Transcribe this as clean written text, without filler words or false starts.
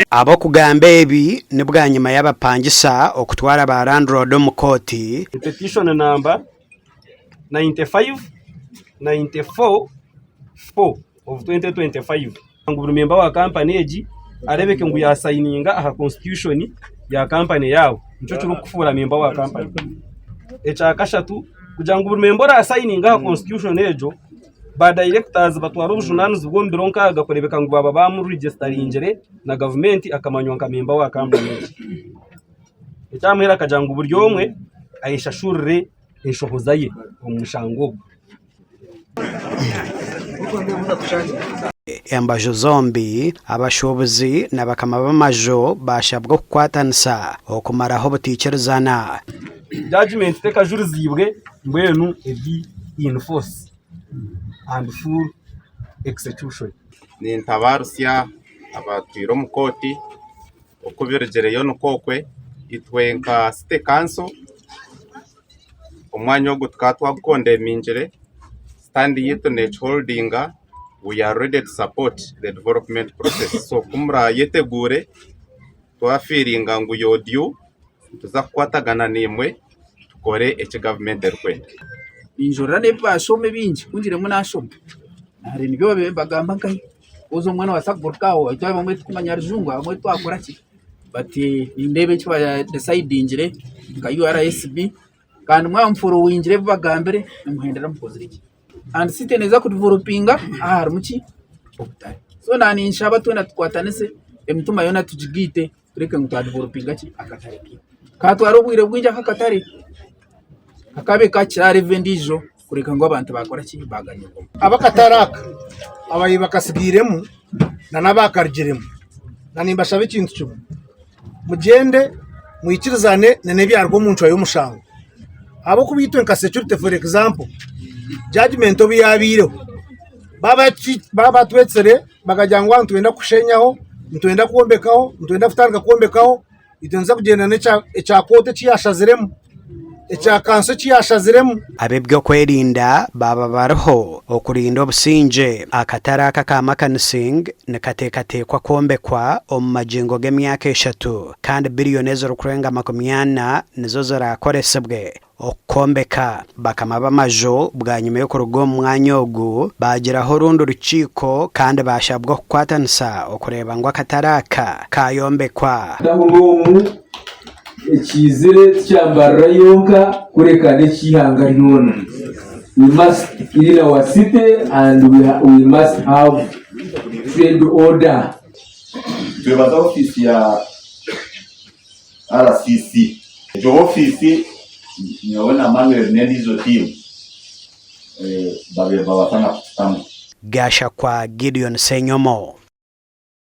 abo kugamba ebi ne bwa nyuma y'abapangisa okutwara ba landlord mu koti. Petition number 9594 of 2025 ngo buri member wa company eji arebeke ngo ya signinga aha constitution ya company yawo nico cyo kufura member wa company echa kashatu kugira ngo buri member a signinga aha constitution ejo ba directors batwara ubujunani zubwo ndironka agakorebeka ngo baba bamu registeringere na government akamanywa nka member wa company echa muhera kagira ngo buryo omwe ayishashurire inshohoza ye omushango. Embajo zombi abashobozi n'abakama b'amajo bashabwa kukwatanisa okumaraho butikirizana. Judgment teka jurizibwe mbwenu ebi in force and full execution. Ni ntabarusya abatwiro mu koti okubiregereyo nukokwe itwenka site council omwanya wo gutwatwa gukonde minjire stand yito net holdinga. We are ready to support the development process. So kumra yetegure twafiringa ngo yodiyo tuzakwatagana nimwe tukore eche government erkwenda injora ne basome binji kunjire munashoma hari nibyo bagamba nkai uzo mwana wasagurkaho icyo bamwe tukumanya rujungu bamwe twakora ki bati indebe cyo ya decidingire ka URSB kandi mwamfuro winjire bagambere muhendera mukozire iki and site neza ku developinga ahari muki obutari so nani nshaba twena tukwatanese emtuma yona tujigite tureke ngo developinga ki akatari katwara ubwire bwinja kakatari akabe kacira revendijo kureka ngo abantu bakora ki baganye abakataraka abayi bakasigiremo na nabakargeremo nanimba shabe ikintu cyo mugende muyikirizane nene byarwo muncu ayo mushango abo kubitwe nka security for example judgment obi yabiro baba twetsere bagajangwa ntwenda kushenyaho ntwenda kuombekaho ntwenda futanga kuombekaho itonza kugenda necha kote cyashaziremo echa kanso cyashaziremo abebyo kwerinda baba bariho okurinda obusinje akataraka ka makanising nekatekwa kombekwa omumajengo gemyaka 3 kandi billion ezo kurenga 80 nizo zarakoresebwe okombeka bakama b'amajo bwa nyuma yo kurugo mwanya ogu bagiraho rundo rukiko kandi bashabwa kukwatanisa okureba ngo akataraka kayombekwa ekizire cyambara yonka kurekane kihanga none. We must in our city and we must have trade order. Tuwebaza ofisi ya RCC. Jo ofisi niona Manuel Nedizo team babafana kutamu. Gasha kwa Gideon Senyomo.